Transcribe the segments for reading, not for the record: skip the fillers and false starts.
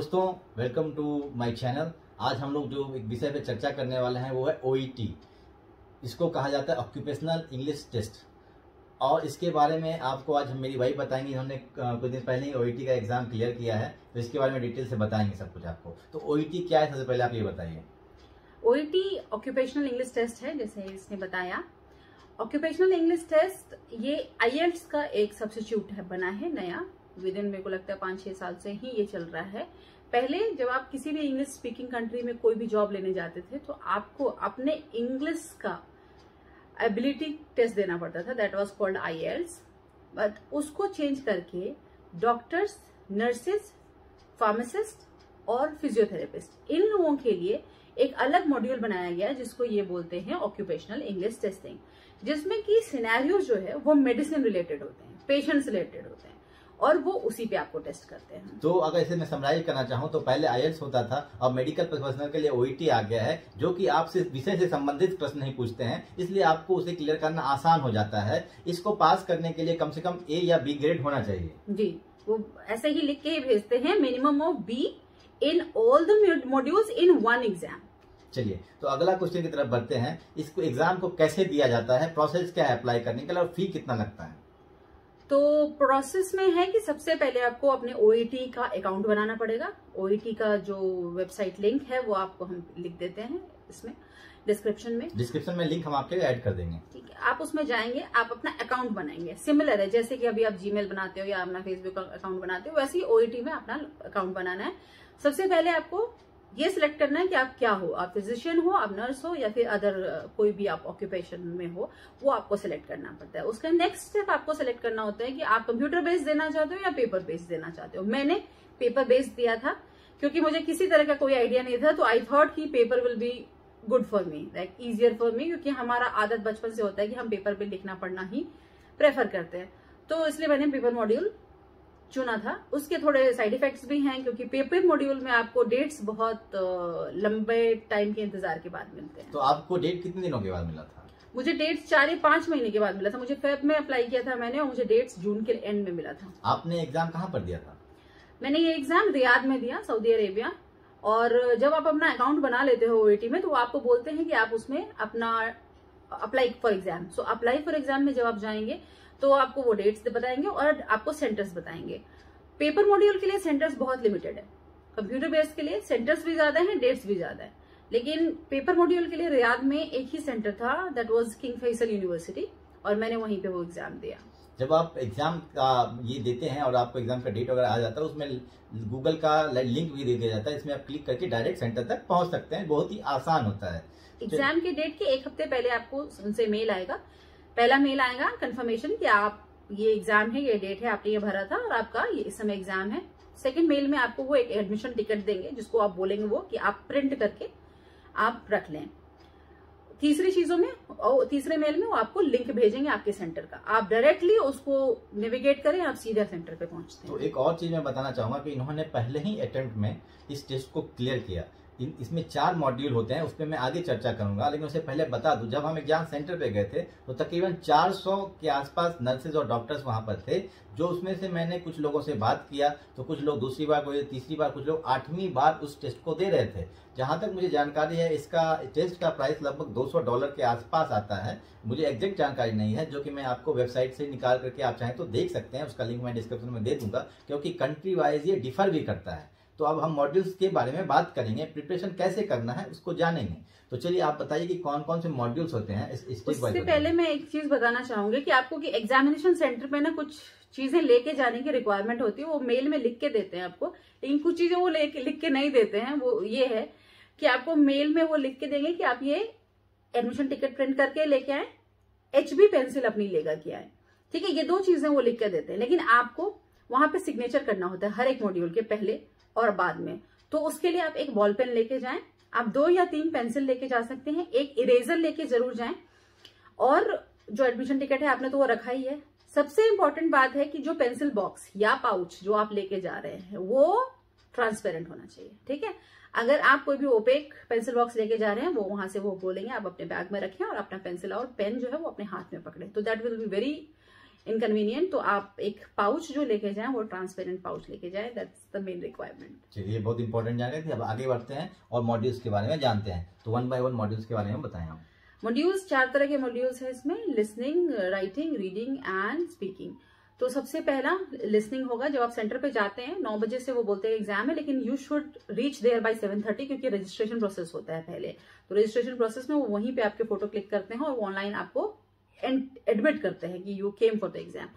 दोस्तों, welcome to my channel. आज हम लोग जो एक विषय पे चर्चा करने वाले हैं वो है ओईटी। इसको कहा जाता है ऑक्यूपेशनल इंग्लिश टेस्ट, और इसके बारे में आपको आज मेरी वाइफ बताएंगी। इन्होंने कुछ दिन पहले ही ओईटी का एग्जाम क्लियर किया है, तो इसके बारे में डिटेल से बताएंगे सब कुछ आपको। तो ओईटी क्या है, सबसे पहले आप ये बताइए। ओईटी ऑक्यूपेशनल इंग्लिश टेस्ट है, जैसे इसने बताया। ऑक्यूपेशनल इंग्लिश टेस्ट ये आईएलटीएस का एक सब्स्टिट्यूट है, बना है नया। विदिन मेरे को लगता है 5-6 साल से ही ये चल रहा है। पहले जब आप किसी भी इंग्लिश स्पीकिंग कंट्री में कोई भी जॉब लेने जाते थे तो आपको अपने इंग्लिश का एबिलिटी टेस्ट देना पड़ता था, that was called IELTS. But उसको चेंज करके डॉक्टर्स, नर्सेज, फार्मासिस्ट और फिजियोथेरेपिस्ट, इन लोगों के लिए एक अलग मॉड्यूल बनाया गया जिसको ये बोलते हैं ऑक्यूपेशनल इंग्लिश टेस्टिंग, जिसमें कि सिनेरियो जो है वो मेडिसिन रिलेटेड होते हैं, पेशेंट्स रिलेटेड होते हैं, और वो उसी पे आपको टेस्ट करते हैं। तो अगर इसे मैं समराइज करना चाहूँ तो पहले आईएलटीएस होता था, और मेडिकल प्रोफेशनल के लिए ओईटी आ गया है, जो कि आपसे विषय से संबंधित प्रश्न नहीं पूछते हैं, इसलिए आपको उसे क्लियर करना आसान हो जाता है। इसको पास करने के लिए कम से कम ए या बी ग्रेड होना चाहिए। जी, वो ऐसे ही लिख के ही भेजते हैं, minimum of be in all the modules in one exam. चलिए, तो अगला क्वेश्चन की तरफ बढ़ते हैं। इसको एग्जाम को कैसे दिया जाता है, प्रोसेस क्या है अप्लाई करने के लिए, और फी कितना लगता है? तो प्रोसेस में है कि सबसे पहले आपको अपने ओईटी का अकाउंट बनाना पड़ेगा। ओईटी का जो वेबसाइट लिंक है वो आपको हम लिख देते हैं इसमें डिस्क्रिप्शन में लिंक हम आपके ऐड कर देंगे। ठीक है, आप उसमें जाएंगे, आप अपना अकाउंट बनाएंगे। सिमिलर है जैसे कि अभी आप जीमेल बनाते हो या अपना फेसबुक अकाउंट बनाते हो, वैसे ही ओईटी में अपना अकाउंट बनाना है। सबसे पहले आपको ये सिलेक्ट करना है कि आप क्या हो, आप फिजिशियन हो, आप नर्स हो, या फिर अदर कोई भी आप ऑक्यूपेशन में हो, वो आपको सिलेक्ट करना पड़ता है। उसका नेक्स्ट स्टेप आपको सिलेक्ट करना होता है कि आप कंप्यूटर बेस्ड देना चाहते हो या पेपर बेस्ड देना चाहते हो। मैंने पेपर बेस्ड दिया था क्योंकि मुझे किसी तरह का कोई आइडिया नहीं था, तो आई थॉट कि paper will be good for me, like easier for me, क्योंकि हमारा आदत बचपन से होता है कि हम पेपर पे लिखना पढ़ना ही प्रेफर करते हैं। तो इसलिए मैंने पेपर मॉड्यूल चुना था। उसके थोड़े साइड इफेक्ट्स भी हैं, क्योंकि पेपर मॉड्यूल में आपको डेट्स बहुत लंबे टाइम के इंतजार के बाद मिलते हैं। तो आपको डेट कितने दिनों के बाद मिला था? मुझे डेट्स 4 या 5 महीने के बाद मिला था। मुझे फेब में अप्लाई किया था मैंने, और मुझे डेट्स जून के एंड में मिला था। आपने एग्जाम कहाँ पर दिया था? मैंने ये एग्जाम रियाद में दिया, सऊदी अरेबिया। और जब आप अपना अकाउंट बना लेते हो ओईटी में, तो वो आपको बोलते हैं कि आप उसमें अपना apply for exam. So apply for exam में जब आप जाएंगे तो आपको वो डेट्स बताएंगे और आपको सेंटर्स बताएंगे। पेपर मॉड्यूल के लिए सेंटर्स बहुत लिमिटेड है, कंप्यूटर बेस्ड के लिए सेंटर्स भी ज्यादा है, डेट्स भी ज्यादा है। लेकिन पेपर मॉड्यूल के लिए रियाद में एक ही सेंटर था, that was King Faisal university, और मैंने वहीं पे वो एग्जाम दिया। जब आप एग्जाम का ये देते हैं और आपको एग्जाम का डेट वगैरह आ जाता है, उसमें गूगल का लिंक भी दे दिया जाता है। इसमें आप क्लिक करके डायरेक्ट सेंटर तक पहुंच सकते हैं, बहुत ही आसान होता है। एग्जाम के डेट के 1 हफ्ते पहले आपको उनसे मेल आएगा। पहला मेल आएगा कंफर्मेशन कि आप ये एग्जाम है, ये डेट है, आपने ये भरा था और आपका ये इस समय एग्जाम है। सेकंड मेल में आपको वो एक एडमिशन टिकट देंगे, जिसको आप बोलेंगे वो कि आप प्रिंट करके आप रख लें। तीसरे मेल में वो आपको लिंक भेजेंगे आपके सेंटर का, आप डायरेक्टली उसको नेविगेट करें, आप सीधा सेंटर पे पहुंचते हैं। तो एक और चीज मैं बताना चाहूंगा कि इन्होंने पहले ही अटेम्प्ट में इस टेस्ट को क्लियर किया। इसमें 4 मॉड्यूल होते हैं, उस पर मैं आगे चर्चा करूंगा, लेकिन उससे पहले बता दूं, जब हम एग्जाम सेंटर पे गए थे तो तकरीबन 400 के आसपास नर्सेज और डॉक्टर्स वहां पर थे। जो उसमें से मैंने कुछ लोगों से बात किया, तो कुछ लोग दूसरी बार, कोई तीसरी बार, कुछ लोग 8वीं बार उस टेस्ट को दे रहे थे। जहां तक मुझे जानकारी है, इसका टेस्ट का प्राइस लगभग $200 के आसपास आता है। मुझे एग्जैक्ट जानकारी नहीं है, जो कि मैं आपको वेबसाइट से निकाल करके आप चाहें तो देख सकते हैं। उसका लिंक मैं डिस्क्रिप्शन में दे दूंगा, क्योंकि कंट्री वाइज ये डिफर भी करता है। तो अब हम मॉड्यूल्स के बारे में बात करेंगे, प्रिपरेशन कैसे करना है उसको जानेंगे। तो चलिए, आप बताइए कि कौन कौन से मॉड्यूल्स होते हैं। इससे पहले मैं एक चीज बताना चाहूंगी कि आपको कि एग्जामिनेशन सेंटर पे ना कुछ चीजें लेके जाने की रिक्वायरमेंट होती है। वो मेल में लिख के देते हैं आपको, लेकिन कुछ चीजें वो लिख के नहीं देते हैं। वो ये है कि आपको मेल में वो लिख के देंगे कि आप ये एडमिशन टिकट प्रिंट करके लेके आए, HB पेंसिल अपनी लेकर के आए। ठीक है, ये 2 चीजें वो लिख के देते हैं, लेकिन आपको वहां पे सिग्नेचर करना होता है हर एक मॉड्यूल के पहले और बाद में। तो उसके लिए आप एक बॉल पेन लेके जाएं, आप 2 या 3 पेंसिल लेके जा सकते हैं, एक इरेजर लेके जरूर जाएं, और जो एडमिशन टिकट है आपने तो वो रखा ही है। सबसे इंपॉर्टेंट बात है कि जो पेंसिल बॉक्स या पाउच जो आप लेके जा रहे हैं वो ट्रांसपेरेंट होना चाहिए। ठीक है, अगर आप कोई भी ओपेक पेंसिल बॉक्स लेके जा रहे हैं, वो वहां से वो बोलेंगे आप अपने बैग में रखें और अपना पेंसिल और पेन जो है वो अपने हाथ में पकड़े, तो that will be very inconvenient, तो आप एक पाउच जो लेके जाएं वो ट्रांसपेरेंट पाउच लेके जाएं, दैट्स द मेन रिक्वायरमेंट। चलिए, बहुत इंपॉर्टेंट जानकारी थी। अब आगे बढ़ते हैं और मॉड्यूल्स के बारे में जानते हैं। तो 1 बाय 1 मॉड्यूल्स के बारे में बताएं हम। मॉड्यूल्स 4 तरह के मॉड्यूल्स हैं इसमें, listening, writing, reading and speaking. तो सबसे पहला लिसनिंग होगा। जब आप सेंटर पे जाते हैं 9 बजे से वो बोलते हैं एग्जाम है, लेकिन you should reach there by 7:30 क्योंकि रजिस्ट्रेशन प्रोसेस होता है पहले। तो रजिस्ट्रेशन प्रोसेस में वो वहीं पे आपके फोटो क्लिक करते हैं और वो ऑनलाइन आपको एडमिट करते हैं कि you came for the exam.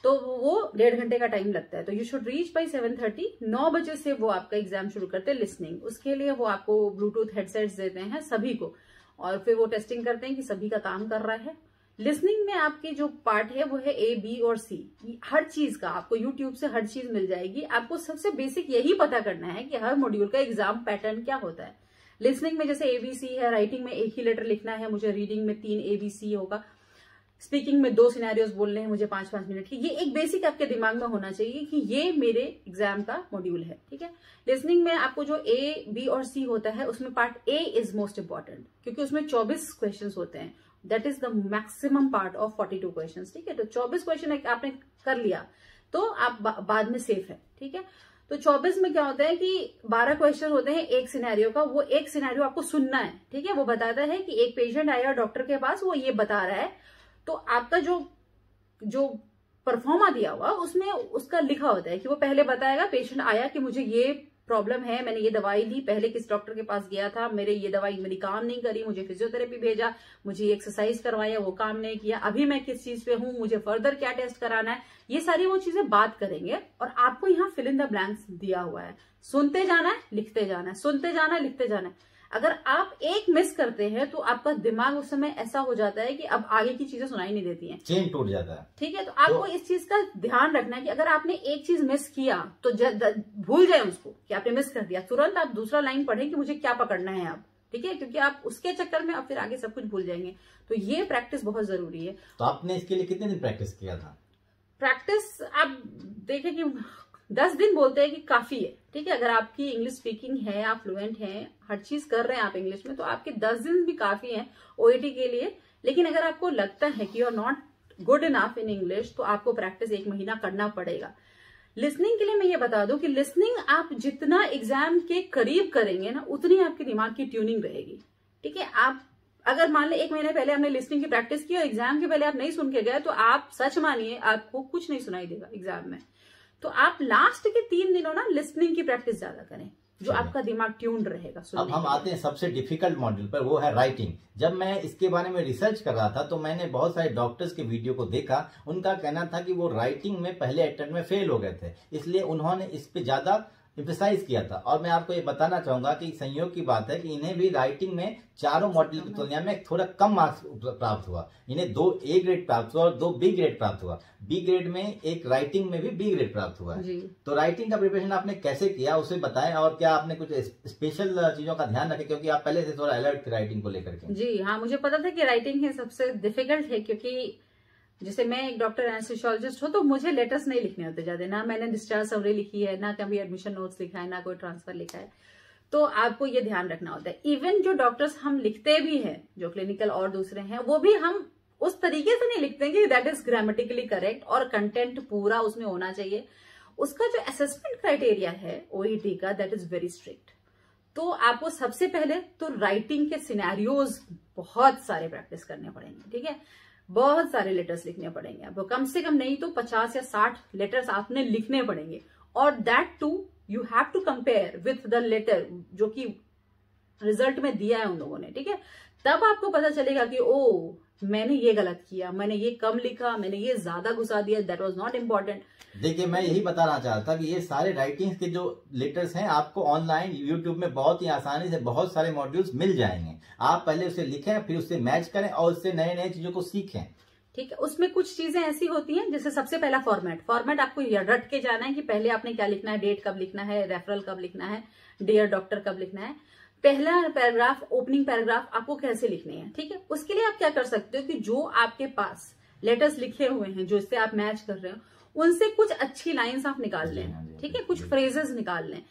तो वो 1.5 घंटे का टाइम लगता है। तो यू शुड रीच बाय 7:30। 9 बजे से वो आपका एग्जाम शुरू करते हैं लिसनिंग। उसके लिए वो आपको ब्लूटूथ हेडसेट्स देते हैं सभी को, और फिर वो टेस्टिंग करते हैं कि सभी का काम कर रहा है। लिसनिंग में आपके जो पार्ट है वो है A, B और C। हर चीज का आपको यूट्यूब से हर चीज मिल जाएगी। आपको सबसे बेसिक यही पता करना है कि हर मॉड्यूल का एग्जाम पैटर्न क्या होता है। लिसनिंग में जैसे ABC है, राइटिंग में एक ही लेटर लिखना है मुझे, रीडिंग में 3 ABC होगा, स्पीकिंग में 2 सिनेरियोज बोलने हैं मुझे 5-5 मिनट की। ये एक बेसिक आपके दिमाग में होना चाहिए कि ये मेरे एग्जाम का मॉड्यूल है, ठीक है। लिसनिंग में आपको जो A, B और C होता है उसमें part A is most important क्योंकि उसमें 24 क्वेश्चंस होते हैं। That is the maximum part of 42 questions, ठीक है। तो 24 क्वेश्चन आपने कर लिया तो आप बाद में सेफ है, ठीक है। तो 24 में क्या होता है कि 12 क्वेश्चन होते हैं एक सिनेरियो का। वो एक सिनेरियो आपको सुनना है, ठीक है। वो बताता है कि एक पेशेंट आया डॉक्टर के पास, वो ये बता रहा है, तो आपका जो परफॉर्मा दिया हुआ उसमें उसका लिखा होता है कि वो पहले बताएगा पेशेंट आया कि मुझे ये प्रॉब्लम है, मैंने ये दवाई ली, पहले किस डॉक्टर के पास गया था, मेरे ये दवाई मेरी काम नहीं करी, मुझे फिजियोथेरेपी भेजा, मुझे ये एक्सरसाइज करवाया वो काम नहीं किया, अभी मैं किस चीज पे हूं, मुझे फर्दर क्या टेस्ट कराना है। ये सारी वो चीजें बात करेंगे और आपको यहाँ फिल इन द ब्लैंक्स दिया हुआ है। सुनते जाना है, लिखते जाना है, सुनते जाना है, लिखते जाना है। अगर आप एक मिस करते हैं तो आपका दिमाग उस समय ऐसा हो जाता है कि अब आगे की चीजें सुनाई नहीं देती हैं, चेन टूट जाता है, ठीक है। तो आपको इस चीज का ध्यान रखना है कि अगर आपने एक चीज मिस किया तो भूल जाए उसको कि आपने मिस कर दिया, तुरंत आप दूसरा लाइन पढ़ें कि मुझे क्या पकड़ना है अब, ठीक है, क्योंकि आप उसके चक्कर में अब फिर आगे सब कुछ भूल जाएंगे। तो ये प्रैक्टिस बहुत जरूरी है। तो आपने इसके लिए कितने दिन प्रैक्टिस किया था? प्रैक्टिस आप देखें कि 10 दिन बोलते हैं कि काफी है, ठीक है। अगर आपकी इंग्लिश स्पीकिंग है, आप फ्लुएंट हैं, हर चीज कर रहे हैं आप इंग्लिश में, तो आपके 10 दिन भी काफी हैं OET के लिए। लेकिन अगर आपको लगता है कि you are not good enough in English तो आपको प्रैक्टिस 1 महीना करना पड़ेगा। लिसनिंग के लिए मैं ये बता दूं कि लिसनिंग आप जितना एग्जाम के करीब करेंगे ना, उतनी आपके दिमाग की ट्यूनिंग रहेगी, ठीक है। आप अगर मान लें 1 महीने पहले आपने लिसनिंग की प्रैक्टिस की और एग्जाम के पहले आप नहीं सुन के गए, तो आप सच मानिए आपको कुछ नहीं सुनाई देगा एग्जाम में। तो आप लास्ट के 3 दिनों ना लिसनिंग की प्रैक्टिस ज्यादा करें, जो आपका दिमाग ट्यून्ड रहेगा। अब हम आते हैं सबसे डिफिकल्ट मॉड्यूल पर, वो है राइटिंग। जब मैं इसके बारे में रिसर्च कर रहा था तो मैंने बहुत सारे डॉक्टर्स के वीडियो को देखा। उनका कहना था कि वो राइटिंग में पहले अटेम्प्ट में फेल हो गए थे, इसलिए उन्होंने इस पे ज्यादा एम्फेसाइज किया था। और मैं आपको ये बताना चाहूंगा कि संयोग की बात है कि इन्हें भी राइटिंग में चारों मॉड्यूल की तुलना में थोड़ा कम मार्क्स प्राप्त हुआ। इन्हें 2 A ग्रेड प्राप्त हुआ और 2 B ग्रेड प्राप्त हुआ। B ग्रेड में एक राइटिंग में भी B ग्रेड प्राप्त हुआ है। तो राइटिंग का प्रिपरेशन आपने कैसे किया उसे बताएं, और क्या आपने कुछ स्पेशल चीजों का ध्यान रखे, क्योंकि आप पहले से थोड़ा अलर्ट थे राइटिंग को लेकर के। जी हाँ, मुझे पता था कि राइटिंग ही सबसे डिफिकल्ट है, क्योंकि जैसे मैं एक डॉक्टर एनेस्थेसियोलॉजिस्ट हूँ तो मुझे लेटर्स नहीं लिखने होते ज्यादा, ना मैंने डिस्चार्ज समरी लिखी है, ना कभी एडमिशन नोट्स लिखा है, ना कोई ट्रांसफर लिखा है। तो आपको ये ध्यान रखना होता है। इवन जो डॉक्टर्स हम लिखते भी हैं, जो क्लिनिकल और दूसरे हैं, वो भी हम उस तरीके से नहीं लिखते कि दैट इज ग्रामेटिकली करेक्ट और कंटेंट पूरा उसमें होना चाहिए। उसका जो असेसमेंट क्राइटेरिया है OET का, दैट इज वेरी स्ट्रिक्ट। तो आपको सबसे पहले तो राइटिंग के सिनेरियोज बहुत सारे प्रैक्टिस करने पड़ेंगे, ठीक है। बहुत सारे लेटर्स लिखने पड़ेंगे आपको, कम से कम नहीं तो 50 या 60 लेटर्स आपने लिखने पड़ेंगे। और that too you have to compare with the letter जो कि रिजल्ट में दिया है उन लोगों ने, ठीक है। तब आपको पता चलेगा कि ओ मैंने ये गलत किया, मैंने ये कम लिखा, मैंने ये ज्यादा घुसा दिया, दैट वाज नॉट इम्पोर्टेंट। देखिए, मैं यही बताना चाहता कि ये सारे राइटिंग्स के जो लेटर्स हैं आपको ऑनलाइन यूट्यूब में बहुत ही आसानी से बहुत सारे मॉड्यूल्स मिल जाएंगे। आप पहले उसे लिखें, फिर उससे मैच करें और उससे नए नए चीजों को सीखें, ठीक है। उसमें कुछ चीजें ऐसी होती हैं, जैसे सबसे पहला फॉर्मेट आपको रट के जाना है कि पहले आपने क्या लिखना है, डेट कब लिखना है, रेफरल कब लिखना है, डियर डॉक्टर कब लिखना है, पहला पैराग्राफ, ओपनिंग पैराग्राफ आपको कैसे लिखने हैं, ठीक है। उसके लिए आप क्या कर सकते हो कि जो आपके पास लेटर्स लिखे हुए हैं, जो इससे आप मैच कर रहे हो, उनसे कुछ अच्छी लाइन्स आप निकाल लें, ठीक है, कुछ फ्रेजेस निकाल लें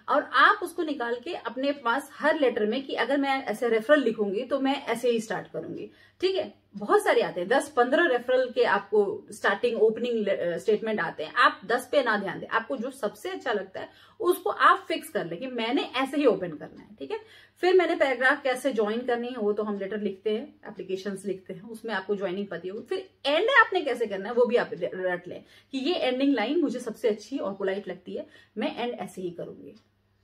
और आप उसको निकाल के अपने पास हर लेटर में कि अगर मैं ऐसे रेफरल लिखूंगी तो मैं ऐसे ही स्टार्ट करूंगी, ठीक है। बहुत सारे आते हैं, 10-15 रेफरल के आपको स्टार्टिंग ओपनिंग स्टेटमेंट आते हैं। आप 10 पे ना ध्यान दें, आपको जो सबसे अच्छा लगता है उसको आप फिक्स कर लें कि मैंने ऐसे ही ओपन करना है, ठीक है। फिर मैंने पैराग्राफ कैसे ज्वाइन करनी है वो तो हम लेटर लिखते हैं, एप्लीकेशंस लिखते हैं, उसमें आपको ज्वाइनिंग पता होगी। फिर एंड आपने कैसे करना है वो भी आप रट लें कि ये एंडिंग लाइन मुझे सबसे अच्छी और पोलाइट लगती है, मैं एंड ऐसे ही करूंगी।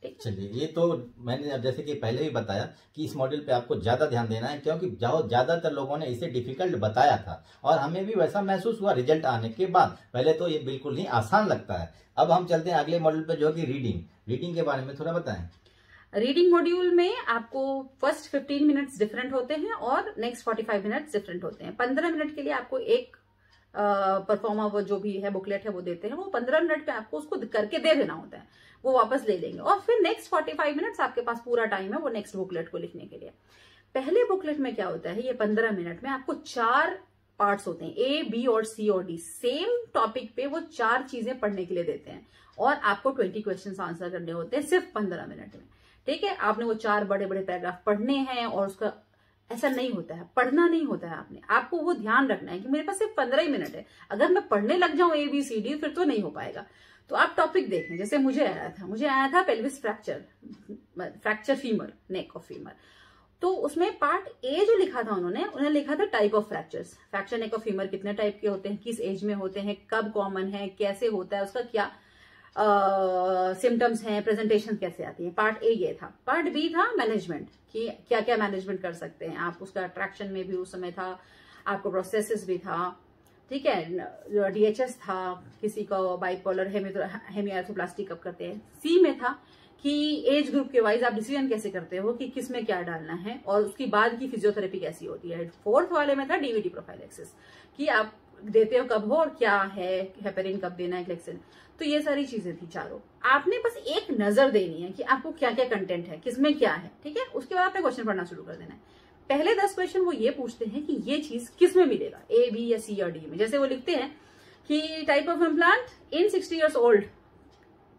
चलिए, ये तो मैंने अब जैसे कि पहले भी बताया कि इस मॉड्यूल पे आपको ज्यादा ध्यान देना है, क्योंकि ज्यादातर लोगों ने इसे डिफिकल्ट बताया था और हमें भी वैसा महसूस हुआ रिजल्ट आने के बाद। पहले तो ये बिल्कुल ही आसान लगता है। अब हम चलते हैं अगले मॉड्यूल पे, जो कि रीडिंग के बारे में थोड़ा बताएं। रीडिंग मॉड्यूल में आपको फर्स्ट 15 मिनट्स डिफरेंट होते हैं और नेक्स्ट 45 मिनट्स डिफरेंट होते हैं। 15 मिनट के लिए आपको एक परफॉर्मा वो जो भी है बुकलेट है वो देते हैं, वो 15 मिनट पे आपको उसको करके दे देना होता है, वो वापस ले लेंगे। और फिर नेक्स्ट 45 मिनट्स आपके पास पूरा टाइम है वो नेक्स्ट बुकलेट को लिखने के लिए। पहले बुकलेट में क्या होता है, ये 15 मिनट में आपको 4 पार्ट्स होते हैं, A, B और C और D। सेम टॉपिक पे वो 4 चीजें पढ़ने के लिए देते हैं और आपको 20 क्वेश्चन आंसर करने होते हैं सिर्फ 15 मिनट में, ठीक है। आपने वो 4 बड़े बड़े पैराग्राफ पढ़ने हैं और उसका ऐसा नहीं होता है, पढ़ना नहीं होता है आपको वो ध्यान रखना है कि मेरे पास सिर्फ 15 ही मिनट है, अगर मैं पढ़ने लग जाऊं ABCD फिर तो नहीं हो पाएगा। तो आप टॉपिक देखें, जैसे मुझे आया था pelvis fracture femur, neck of femur. तो उसमें पार्ट ए जो लिखा था उन्होंने लिखा था type of fractures. Fracture neck of femur कितने टाइप के होते हैं, किस एज में होते हैं, कब कॉमन है, कैसे होता है, उसका क्या सिम्टम्स हैं, प्रेजेंटेशन कैसे आती है। पार्ट ए ये था। पार्ट बी था मैनेजमेंट, कि क्या क्या मैनेजमेंट कर सकते हैं आप, उसका अट्रैक्शन में भी उस समय था, आपको प्रोसेसेस भी था, ठीक है। DHS था, किसी का बाइपोलर हेमियोआर्थोप्लास्टी कब करते हैं। सी में था कि एज ग्रुप के वाइज आप डिसीजन कैसे करते हो कि किस में क्या डालना है और उसकी बाद की फिजियोथेरेपी कैसी होती है। 4th वाले में था DVT प्रोफाइलेक्सिस, कि आप देते हो कब हो और क्या है, हेपेरिन कब देना है, ग्लेक्सिन। तो ये सारी चीजें थी चारों। आपने बस एक नजर देनी है कि आपको क्या क्या कंटेंट है, किसमें क्या है, ठीक है। उसके बाद आपने क्वेश्चन पढ़ना शुरू कर देना है। पहले 10 क्वेश्चन वो ये पूछते हैं कि ये चीज किस में मिलेगा, A, B या C या D में। जैसे वो लिखते हैं कि type of implant in 60 years old,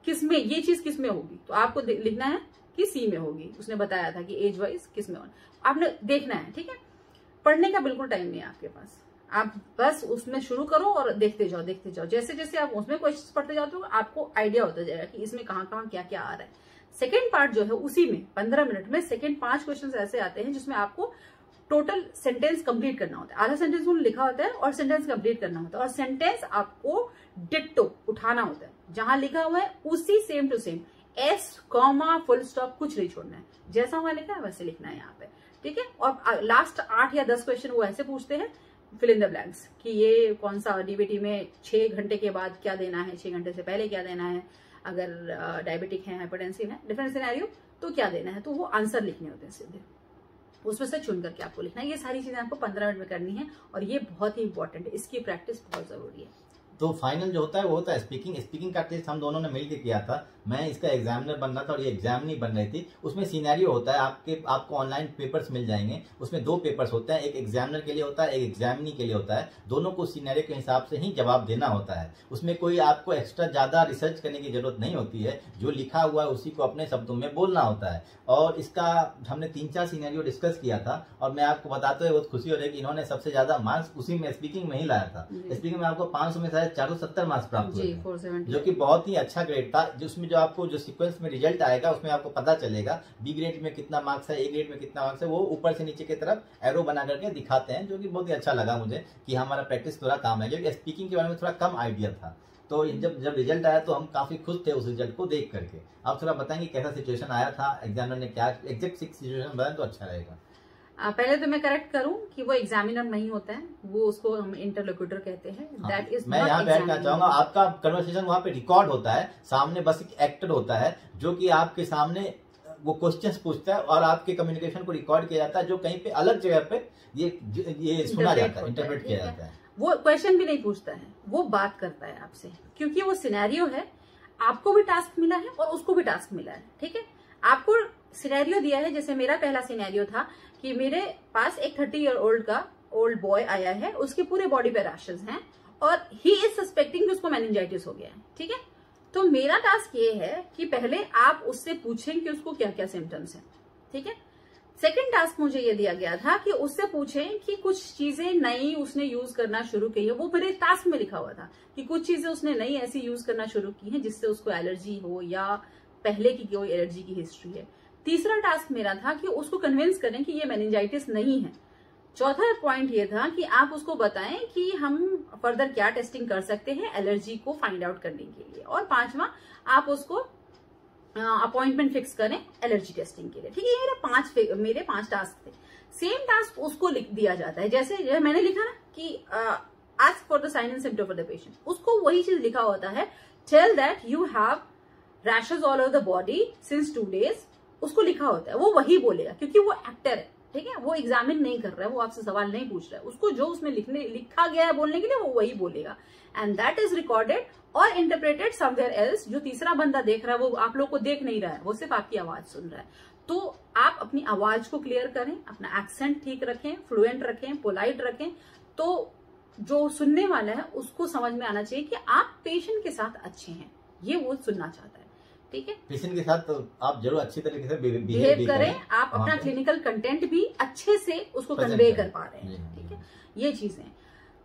किसमें ये चीज किसमें होगी, तो आपको लिखना है कि C में होगी। उसने बताया था कि एज वाइज किसमें होगी, आपने देखना है, ठीक है। पढ़ने का बिल्कुल टाइम नहीं है आपके पास, आप बस उसमें शुरू करो और देखते जाओ। जैसे जैसे आप उसमें क्वेश्चंस पढ़ते जाते हो आपको आइडिया होता जाएगा कि इसमें कहाँ कहाँ क्या क्या आ रहा है। सेकेंड पार्ट जो है उसी में 15 मिनट में सेकेंड 5 क्वेश्चन ऐसे आते हैं जिसमें आपको टोटल सेंटेंस कंप्लीट करना होता है। आधा सेंटेंस उन्होंने लिखा होता है और सेंटेंस कंप्लीट करना होता है, और सेंटेंस आपको डिट्टो उठाना होता है, जहां लिखा हुआ है उसी same to same, S, comma, full stop कुछ नहीं छोड़ना है, जैसा वहां लिखा है वैसे लिखना है यहाँ पे, ठीक है। और लास्ट 8 या 10 क्वेश्चन वो ऐसे पूछते हैं फिल इन द ब्लैंक्स, कि ये कौन सा DVT में 6 घंटे के बाद क्या देना है, 6 घंटे से पहले क्या देना है, अगर डायबिटिक है, हाइपरटेंसिव है, डिफरेंट सिनेरियो तो क्या देना है। तो वो आंसर लिखने होते हैं सीधे, उसमें से चुन करके आपको लिखना है। ये सारी चीजें आपको 15 मिनट में करनी है और ये बहुत ही इंपॉर्टेंट है, इसकी प्रैक्टिस बहुत जरूरी है। तो फाइनल जो होता है वो होता है स्पीकिंग का टेस्ट हम दोनों ने मिलकर किया था। मैं इसका एग्जामिनर बन रहा था और ये एग्जाम नहीं बन रही थी। उसमें सिनेरियो होता है, आपको ऑनलाइन पेपर्स मिल जाएंगे, उसमें 2 पेपर्स होते हैं, एक एग्जामिनर के लिए होता है, एक एग्जामिनी के लिए होता है। दोनों को सिनेरियो के हिसाब से ही जवाब देना होता है। उसमें कोई आपको एक्स्ट्रा ज्यादा रिसर्च करने की जरूरत नहीं होती है, जो लिखा हुआ है उसी को अपने शब्दों में बोलना होता है। और इसका हमने 3-4 सिनेरियो डिस्कस किया था और मैं आपको बताते हुए बहुत खुशी हो रही है कि इन्होंने सबसे ज्यादा मार्क्स उसी में स्पीकिंग में ही लाया था। स्पीकिंग में आपको 500 में शायद 470 मार्क्स प्राप्त हुए, जो कि बहुत ही अच्छा ग्रेड था। जिसमें जो आपको जो सीक्वेंस में रिजल्ट आएगा उसमें आपको पता चलेगा बी ग्रेड में कितना मार्क्स है, A ग्रेड में कितना मार्क्स है, वो ऊपर से नीचे की तरफ एरो बना करके दिखाते हैं, जो कि बहुत ही अच्छा लगा मुझे कि हमारा प्रैक्टिस थोड़ा काम है, क्योंकि स्पीकिंग के बारे में थोड़ा कम आइडिया था। तो जब रिजल्ट आया तो हम काफी खुश थे उस रिजल्ट को देख करके। आप थोड़ा बताएंगे कैसा सिचुएशन आया था, एग्जामिनर ने क्या एग्जैक्ट सिचुएशन बताया तो अच्छा रहेगा। पहले तो मैं करेक्ट करूं कि वो एग्जामिनर नहीं होता है, वो उसको हम इंटरलोक्यूटर कहते हैं। दैट इज मैं यहाँ बैठ करना चाहूंगा, आपका कन्वर्सेशन वहाँ पे रिकॉर्ड होता है, सामने बस एक एक्टर होता है जो कि आपके सामने वो क्वेश्चंस पूछता है और आपके कम्युनिकेशन को रिकॉर्ड किया जाता है, जो कहीं पे अलग जगह पे ये सुना जाता है, इंटरप्रेट किया जाता है। वो क्वेश्चन भी नहीं पूछता है, वो बात करता है आपसे, क्योंकि वो सिनेरियो है, आपको भी टास्क मिला है और उसको भी टास्क मिला है, ठीक है। आपको सिनेरियो दिया है, जैसे मेरा पहला सिनेरियो था कि मेरे पास एक 30 ईयर ओल्ड बॉय आया है, उसके पूरे बॉडी पे रैशेस हैं और ही इज सस्पेक्टिंग कि उसको मेनिंजाइटिस हो गया है, ठीक है। तो मेरा टास्क ये है कि पहले आप उससे पूछें कि उसको क्या क्या सिम्टम्स हैं, ठीक है। सेकंड टास्क मुझे ये दिया गया था कि उससे पूछें कि कुछ चीजें नई उसने यूज करना शुरू की है। वो मेरे टास्क में लिखा हुआ था कि कुछ चीजें उसने नई ऐसी यूज करना शुरू की है जिससे उसको एलर्जी हो या पहले की कोई एलर्जी की हिस्ट्री है। तीसरा टास्क मेरा था कि उसको कन्विंस करें कि ये मेनिंजाइटिस नहीं है। चौथा पॉइंट ये था कि आप उसको बताएं कि हम फर्दर क्या टेस्टिंग कर सकते हैं एलर्जी को फाइंड आउट करने के लिए। और पांचवा, आप उसको अपॉइंटमेंट फिक्स करें एलर्जी टेस्टिंग के लिए। ठीक है, ये मेरे पांच टास्क थे। सेम टास्क उसको लिख दिया जाता है, जैसे मैंने लिखा ना कि ask for the sign and symptom for the patient, उसको वही चीज लिखा होता है। Tell that you have rashes all over the body since 2 days, उसको लिखा होता है। वो वही बोलेगा क्योंकि वो एक्टर है। ठीक है, वो एग्जामिन नहीं कर रहा है, वो आपसे सवाल नहीं पूछ रहा है। उसको जो उसमें लिखा गया है बोलने के लिए, वो वही बोलेगा। एंड दैट इज रिकॉर्डेड और इंटरप्रेटेड समवेयर एल्स। जो तीसरा बंदा देख रहा है वो आप लोग को देख नहीं रहा है, वो सिर्फ आपकी आवाज सुन रहा है। तो आप अपनी आवाज को क्लियर करें, अपना एक्सेंट ठीक रखें, फ्लुएंट रखें, पोलाइट रखें, तो जो सुनने वाला है उसको समझ में आना चाहिए कि आप पेशेंट के साथ अच्छे हैं, ये वो सुनना चाहता है। ठीक है, पेशेंट के साथ तो आप जरूर अच्छी तरीके से बिहेव करें, आप अपना क्लिनिकल कंटेंट भी अच्छे से उसको कन्वे कर पा रहे हैं। ठीक है, ये चीजें।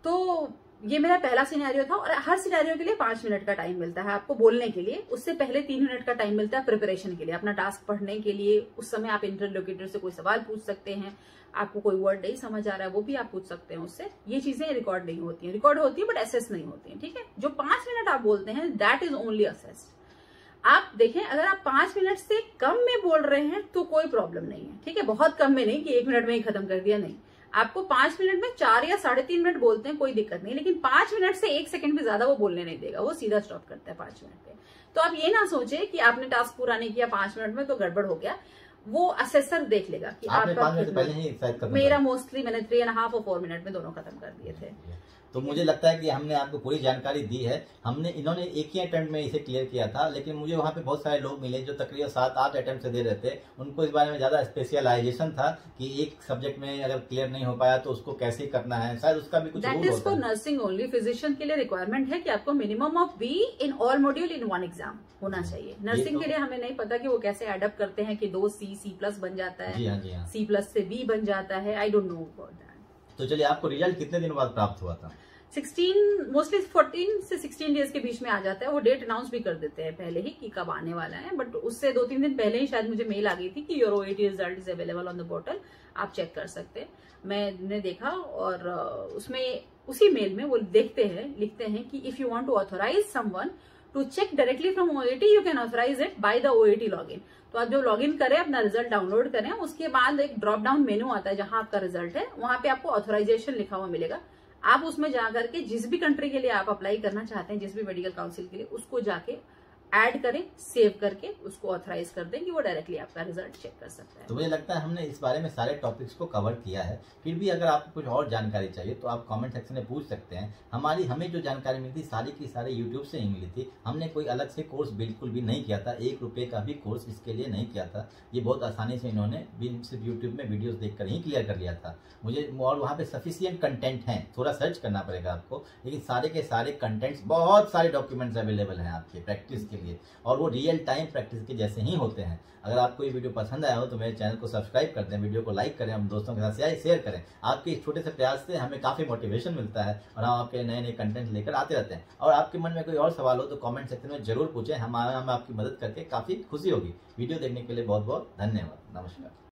तो ये मेरा पहला सिनेरियो था। और हर सिनेरियो के लिए 5 मिनट का टाइम मिलता है आपको बोलने के लिए। उससे पहले 3 मिनट का टाइम मिलता है प्रिपरेशन के लिए, अपना टास्क पढ़ने के लिए। उस समय आप इंटरलोकेटर से कोई सवाल पूछ सकते हैं, आपको कोई वर्ड नहीं समझ आ रहा है वो भी आप पूछ सकते हैं उससे। ये चीजें रिकॉर्ड नहीं होती हैं, रिकॉर्ड होती है बट असेस नहीं होती है। ठीक है, जो 5 मिनट आप बोलते हैं दैट इज ओनली असेस्ड। आप देखें, अगर आप 5 मिनट से कम में बोल रहे हैं तो कोई प्रॉब्लम नहीं है। ठीक है, बहुत कम में नहीं कि 1 मिनट में ही खत्म कर दिया, नहीं। आपको 5 मिनट में 4 या 3.5 मिनट बोलते हैं, कोई दिक्कत नहीं। लेकिन 5 मिनट से 1 सेकंड भी ज्यादा वो बोलने नहीं देगा, वो सीधा स्टॉप करता है 5 मिनट पे। तो आप ये ना सोचे कि आपने टास्क पूरा नहीं किया 5 मिनट में तो गड़बड़ हो गया। वो असेसर देख लेगा कि आपका मेरा मोस्टली मैंने 3.5 और 4 मिनट में दोनों खत्म कर दिए थे। तो मुझे लगता है कि हमने आपको पूरी जानकारी दी है। इन्होंने एक ही अटेम्प्ट में इसे क्लियर किया था, लेकिन मुझे वहाँ पे बहुत सारे लोग मिले जो तकरीबन 7-8 अटेम्प्ट से दे रहे थे। उनको इस बारे में ज्यादा स्पेशलाइजेशन था कि एक सब्जेक्ट में अगर क्लियर नहीं हो पाया तो उसको कैसे करना है, शायद उसका भी कुछ रूल होता है। That is for nursing only. Physician के लिए रिक्वायरमेंट है कि आपको minimum of be in all module in 1 exam होना चाहिए। नर्सिंग के लिए हमें नहीं पता कि वो कैसे एडप्ट करते हैं कि 2 C++ बन जाता है, C+ से B बन जाता है। I don't know about that. तो चलिए, आपको रिजल्ट कितने दिनों बाद प्राप्त हुआ था? मोस्टली 14 से 16 डेज के बीच में आ जाता है। वो डेट अनाउंस भी कर देते हैं पहले ही कि कब आने वाला है, बट उससे 2-3 दिन पहले ही शायद मुझे मेल आ गई थी कि your OAT result is available on the portal, आप चेक कर सकते हैं। मैंने देखा और उसमें उसी मेल में वो लिखते हैं कि if you want to authorise someone to check directly from OAT you can authorise it by the OAT login. तो आप जो लॉगिन करें, अपना रिजल्ट डाउनलोड करें, उसके बाद एक ड्रॉप डाउन मेनू आता है जहां आपका रिजल्ट है, वहां पे आपको ऑथराइजेशन लिखा हुआ मिलेगा। आप उसमें जाकर के जिस भी कंट्री के लिए आप अप्लाई करना चाहते हैं, जिस भी मेडिकल काउंसिल के लिए, उसको जाके ऐड करें, सेव करके उसको ऑथराइज कर दें कि वो डायरेक्टली आपका रिजल्ट चेक कर सकता है। तो मुझे लगता है हमने इस बारे में सारे टॉपिक्स को कवर किया है। फिर भी अगर आपको कुछ और जानकारी चाहिए तो आप कमेंट सेक्शन में पूछ सकते हैं। हमें जो जानकारी मिली थी सारी की सारी यूट्यूब से ही मिली थी। हमने कोई अलग से कोर्स बिल्कुल भी नहीं किया था, 1 रुपये का भी कोर्स इसके लिए नहीं किया था। ये बहुत आसानी से इन्होंने सिर्फ यूट्यूब में वीडियोस देखकर ही क्लियर कर लिया था मुझे। और वहाँ पे सफिशियंट कंटेंट है, थोड़ा सर्च करना पड़ेगा आपको, लेकिन सारे के सारे कंटेंट्स, बहुत सारे डॉक्यूमेंट्स अवेलेबल हैं आपके प्रैक्टिस के लिए, और वो रियल टाइम प्रैक्टिस के जैसे ही होते हैं। अगर आपको ये वीडियो पसंद आया हो तो मेरे चैनल को सब्सक्राइब कर दें, वीडियो को लाइक करें, हम दोस्तों के साथ शेयर करें। आपके इस छोटे से प्रयास से हमें काफी मोटिवेशन मिलता है और हम आपके नए नए कंटेंट लेकर आते रहते हैं। और आपके मन में कोई और सवाल हो तो कमेंट सेक्शन में जरूर पूछें, हमें आपकी मदद करके काफी खुशी होगी। वीडियो देखने के लिए बहुत बहुत धन्यवाद। नमस्कार।